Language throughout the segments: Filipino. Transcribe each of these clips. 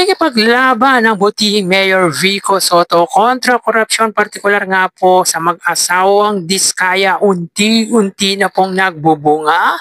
Pakikipaglaban ng butihing Mayor Vico Soto kontra korupsyon, partikular nga po sa mag-asawang Diskaya, unti-unti na pong nagbubunga.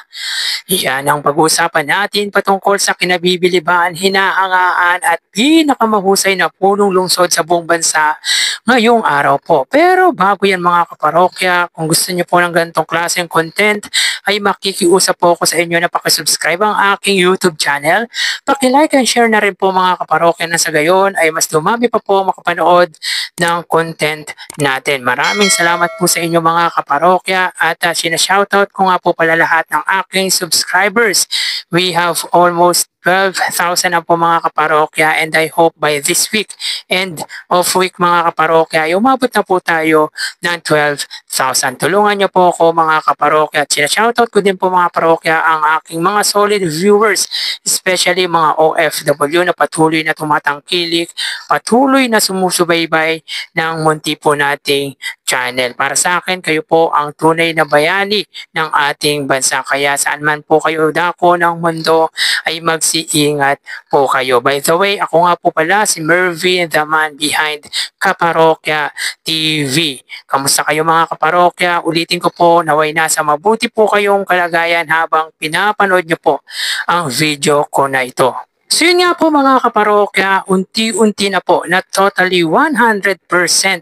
Yan ang pag-uusapan natin patungkol sa kinabibilibaan, hinahangaan at pinakamahusay na punong lungsod sa buong bansa ngayong araw po. Pero bago yan mga kaparokya, kung gusto niyo po ng ganitong klaseng content, ay makikiusap po ako sa inyo na pakisubscribe ang aking YouTube channel. Paki-like and share na rin po mga kaparokya, na sa gayon ay mas dumami pa po makapanood ng content natin. Maraming salamat po sa inyo mga kaparokya at sinashoutout ko nga po pala lahat ng aking subscribers. We have almost 12,000 na po mga kaparokya, and I hope by this week end of week mga kaparokya ay umabot na po tayo ng 12,000. Tulungan niyo po ako mga kaparokya at sinashoutout ko din po mga parokya ang aking mga solid viewers, especially mga OFW na patuloy na tumatangkilik, patuloy na sumusubaybay ng munti po nating channel. Para sa akin, kayo po ang tunay na bayani ng ating bansa. Kaya saan man po kayo dako ng mundo ay magsiingat po kayo. By the way, ako nga po pala si Mervin, the man behind Kaparokya TV. Kamusta kayo mga kaparokya? Ulitin ko po, naway nasa mabuti po kayong kalagayan habang pinapanood nyo po ang video ko na ito. So yun nga po mga kaparokya, unti-unti na po na totally 100%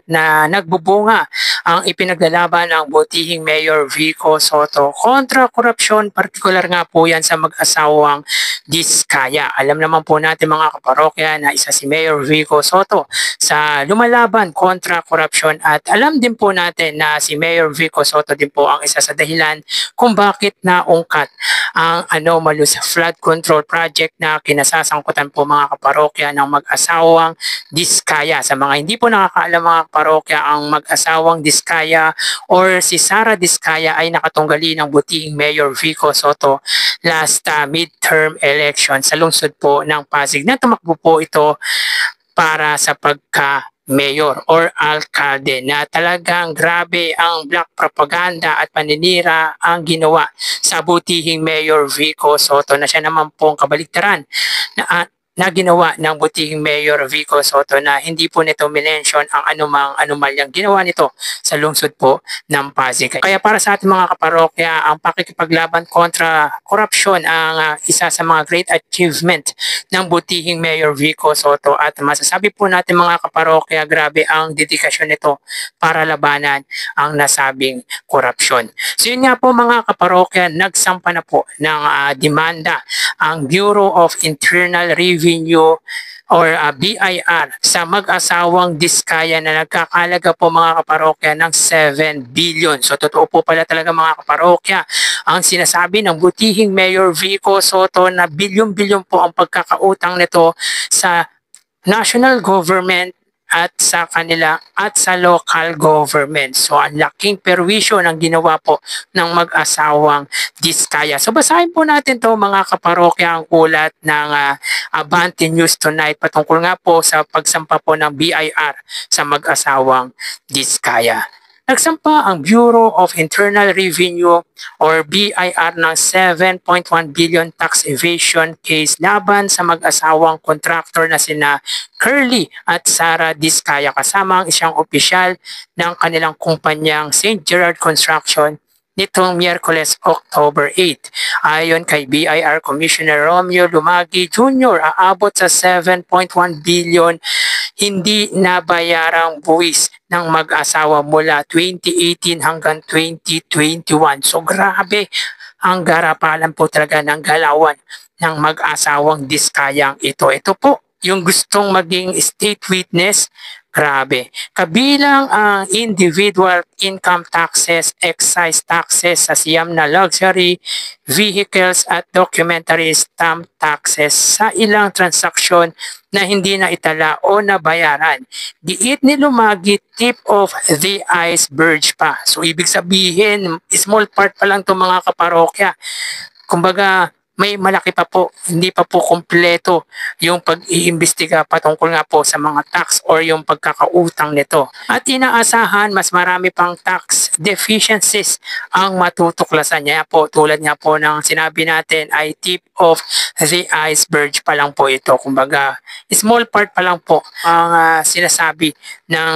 na nagbubunga ang ipinaglalaban ng butihing Mayor Vico Soto kontra korupsyon, partikular nga po yan sa mag-asawang Diskaya. Alam naman po natin mga kaparokya na isa si Mayor Vico Soto sa lumalaban kontra korupsyon, at alam din po natin na si Mayor Vico Soto din po ang isa sa dahilan kung bakit naungkat ang anomalous flood control project na kinasasangkutan po mga kaparokya ng mag-asawang Diskaya. Sa mga hindi po nakakaalam mga kaparokya, ang mag-asawang Diskaya or si Sara Diskaya ay nakatunggali ng butihing Mayor Vico Soto last midterm election sa lungsod po ng Pasig, na tumakbo po ito para sa pagka-mayor or alkalde, na talagang grabe ang black propaganda at paninira ang ginawa sa butihing Mayor Vico Soto, na siya naman pong kabaligtaran na ginawa ng butihing Mayor Vico Soto, na hindi po nito minention ang anumang anomalyang ginawa nito sa lungsod po ng Pasig. Kaya para sa ating mga kaparokya, ang pakikipaglaban kontra korupsyon ang isa sa mga great achievement ng butihing Mayor Vico Soto, at masasabi po natin mga kaparokya, grabe ang dedikasyon nito para labanan ang nasabing korupsyon. So yun nga po mga kaparokya, nagsampa na po ng demanda ang Bureau of Internal Revenue or BIR sa mag-asawang Diskaya na nagkakalaga po mga kaparokya ng 7 billion. So totoo po pala talaga mga kaparokya ang sinasabi ng butihing Mayor Vico Soto na bilyon-bilyon po ang pagkakautang nito sa national government at sa kanila at sa local government. So ang laking perwisyo ng ginawa po ng mag-asawang Diskaya. So basahin po natin to mga kaparokya ang ulat ng Abante News Tonight patungkol nga po sa pagsampa po ng BIR sa mag-asawang Diskaya. Nagsampa ang Bureau of Internal Revenue or BIR ng 7.1 billion tax evasion case laban sa mag-asawang contractor na sina Curly at Sara Diskaya kasama ang isang opisyal ng kanilang kumpanyang St. Gerard Construction nitong Miyerkules, October 8. Ayon kay BIR Commissioner Romeo Lumagi Jr., aabot sa 7.1 billion hindi nabayarang buwis ng mag-asawa mula 2018 hanggang 2021. So grabe ang garapalan po talaga ng galawan ng mag-asawang Diskayang ito. Ito po yung gustong maging state witness. Grabe. Kabilang ang individual income taxes, excise taxes sa siyam na luxury vehicles at documentary stamp taxes sa ilang transaksyon na hindi na itala o nabayaran. Diit ni Lumagi, tip of the iceberg pa. So ibig sabihin, small part pa lang itong mga kaparokya. Kumbaga, may malaki pa po, hindi pa po kumpleto yung pag-iimbestiga patungkol nga po sa mga tax or yung pagkakautang nito. At inaasahan mas marami pang tax deficiencies ang matutuklasan niya po, tulad nga po ng sinabi natin ay tip of the iceberg pa lang po ito. Kumbaga, small part pa lang po ang sinasabi ng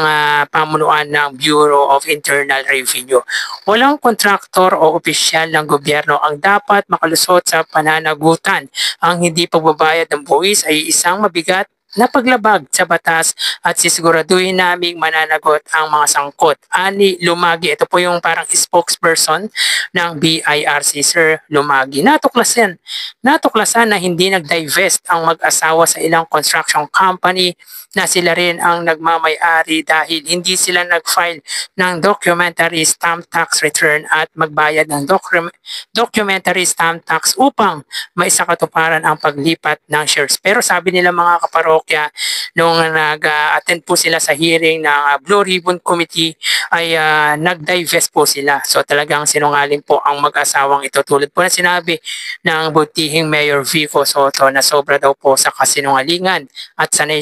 pamunuan ng Bureau of Internal Revenue. Walang kontraktor o opisyal ng gobyerno ang dapat makalusot sa pananagutan. Ang hindi pagbabayad ng buwis ay isang mabigat na paglabag sa batas at sisiguraduhin naming mananagot ang mga sangkot. Ani Lumagi, ito po yung parang spokesperson ng BIRC, Sir Lumagi. Natuklasan na hindi nag-divest ang mag-asawa sa ilang construction company na sila rin ang nagmamay-ari dahil hindi sila nag-file ng documentary stamp tax return at magbayad ng documentary stamp tax upang maisakatuparan ang paglipat ng shares. Pero sabi nila mga kaparokya, nung nag-attend po sila sa hearing ng Blue Ribbon Committee ay nag-divest po sila. So talagang sinungaling po ang mag-asawang ito. Tulad po na sinabi ng butihing Mayor Vico Soto na sobra daw po sa kasinungalingan at sanay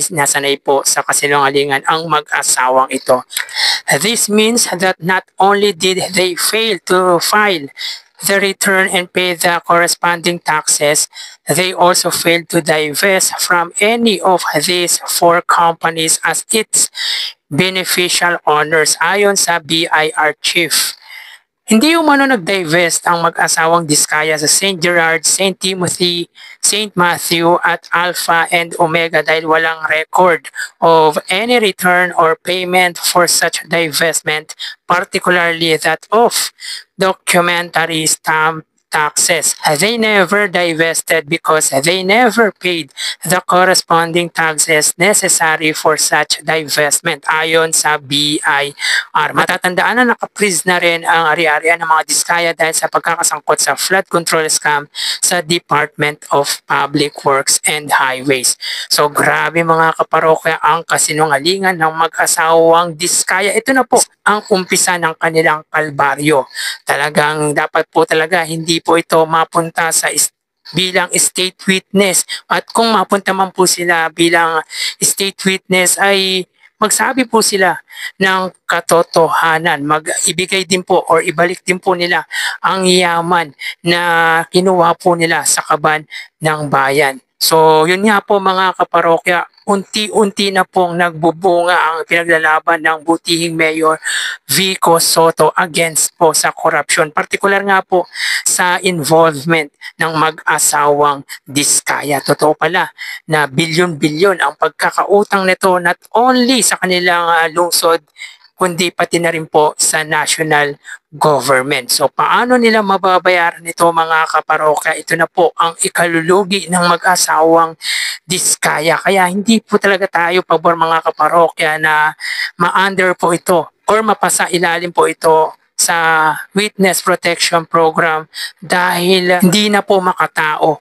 po sa kasinungalingan ang mag-asawang ito. This means that not only did they fail to file the return and pay the corresponding taxes, they also failed to divest from any of these four companies as its beneficial owners, ayon sa BIR chief. Hindi umano nag-divest ang mag-asawang Diskaya sa St. Gerard, St. Timothy, St. Matthew at Alpha and Omega dahil walang record of any return or payment for such divestment, particularly that of documentary stamp taxes. They never divested because they never paid the corresponding taxes necessary for such divestment, ayon sa BIR. Matatandaan na nakapriz na rin ang ari-arian ng mga Diskaya dahil sa pagkakasangkot sa flood control scam sa Department of Public Works and Highways. So grabe mga kaparokya ang kasinungalingan ng mag-asawang Diskaya. Ito na po ang umpisa ng kanilang kalbaryo. Talagang dapat po talaga hindi po ito mapunta sa bilang state witness, at kung mapunta man po sila bilang state witness ay magsabi po sila ng katotohanan, ibigay din po or ibalik din po nila ang yaman na kinuha po nila sa kaban ng bayan. So yun nga po mga kaparokya, unti-unti na pong nagbubunga ang pinaglalaban ng butihing Mayor Vico Soto against po sa corruption. Partikular nga po sa involvement ng mag-asawang Diskaya. Totoo pala na bilyon-bilyon ang pagkakautang nito not only sa kanilang lungsod, kundi pati na rin po sa national government. So paano nila mababayaran ito mga kaparokya? Ito na po ang ikalulugi ng mag-asawang Diskaya. Kaya hindi po talaga tayo pabor mga kaparokya na ma-under po ito or mapasa ilalim po ito sa Witness Protection Program dahil hindi na po makatao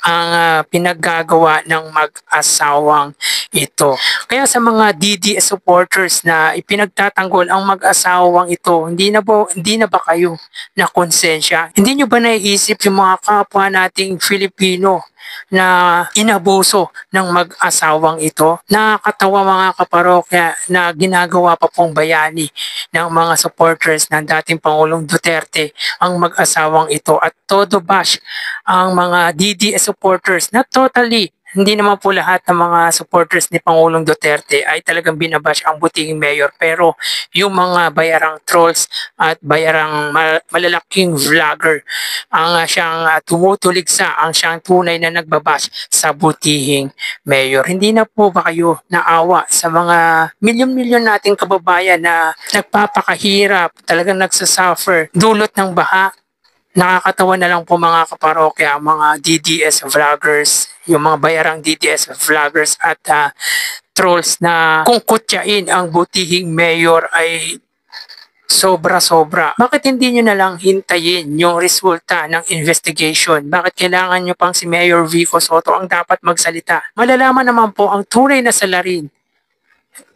ang pinaggagawa ng mag-asawang ito. Kaya sa mga DDS supporters na ipinagtatanggol ang mag-asawang ito, hindi na ba kayo na konsensya? Hindi nyo ba naiisip yung mga kapwa nating Filipino na inabuso ng mag-asawang ito? Nakakatawa mga kaparokya na ginagawa pa pong bayani ng mga supporters ng dating Pangulong Duterte ang mag-asawang ito, at todo bash ang mga DDS supporters na totally hindi naman po lahat ng mga supporters ni Pangulong Duterte ay talagang binabash ang butihing mayor, pero yung mga bayarang trolls at bayarang malalaking vlogger ang siyang tumutuligsa, ang siyang tunay na nagbabash sa butihing mayor. Hindi na po ba kayo naawa sa mga milyon-milyon nating kababayan na nagpapakahirap, talagang nagsasuffer dulot ng baha? Nakakatawa na lang po mga kaparokya, mga DDS vloggers, yung mga bayarang DDS vloggers at trolls na kung kutyain ang butihing mayor ay sobra-sobra. Bakit hindi nyo na lang hintayin yung resulta ng investigation? Bakit kailangan nyo pang si Mayor Vico Soto ang dapat magsalita? Malalaman naman po ang tunay na salarin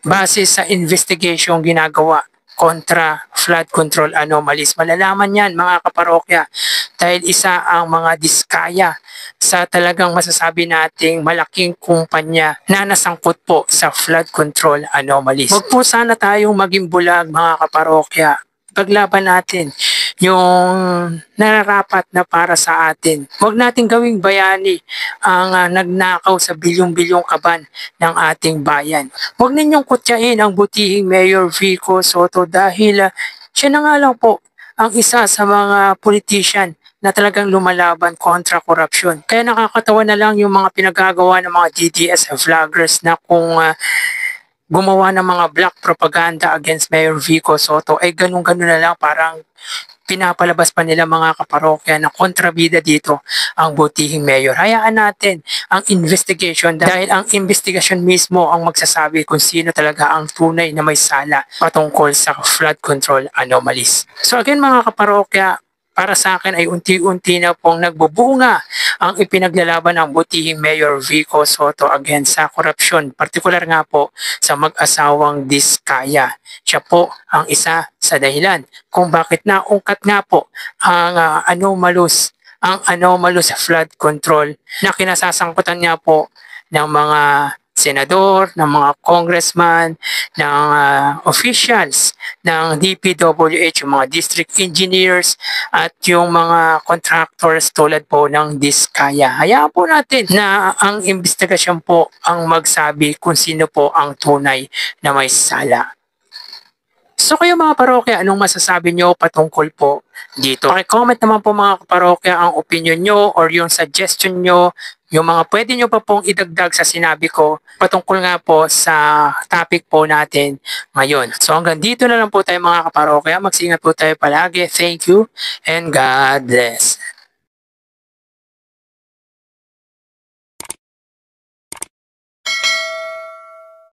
base sa investigation ginagawa kontra flood control anomalies. Malalaman yan mga kaparokya dahil isa ang mga Diskaya sa talagang masasabi nating malaking kumpanya na nasangkot po sa flood control anomalies. Huwag po sana tayong maging bulag mga kaparokya. Paglaban natin yung nararapat na para sa atin. Huwag natin gawing bayani ang nagnakaw sa bilyong-bilyong kaban ng ating bayan. Huwag ninyong kutyain ang butihing Mayor Vico Soto dahil siya na nga lang po ang isa sa mga politician na talagang lumalaban kontra korupsyon. Kaya nakakatawa na lang yung mga pinagagawa ng mga DDS vloggers na kung gumawa ng mga black propaganda against Mayor Vico Soto ay ganun-ganun na lang, parang pinapalabas pa nila mga kaparokya na kontrabida dito ang butihing mayor. Hayaan natin ang investigation dahil ang investigation mismo ang magsasabi kung sino talaga ang tunay na may sala patungkol sa flood control anomalies. So again mga kaparokya, para sa akin ay unti-unti na pong nagbubunga ang ipinaglalaban ng butihing Mayor Vico Soto against sa korupsyon, partikular nga po sa mag-asawang Diskaya. Siya po ang isa sa dahilan kung bakit naungkat nga po ang anomalous flood control na kinasasangkutan niya po ng mga senador, ng mga congressman, ng officials ng DPWH, yung mga district engineers at yung mga contractors tulad po ng Diskaya. Hayaan po natin na ang investigasyon po ang magsabi kung sino po ang tunay na may sala. So kayo mga parokya, anong masasabi nyo patungkol po dito? Paki-comment naman po mga parokya ang opinion nyo or yung suggestion nyo, yung mga pwede nyo pa pong idagdag sa sinabi ko patungkol nga po sa topic po natin ngayon. So hanggang dito na lang po tayo mga kaparokya. Magsingat po tayo palagi. Thank you and God bless.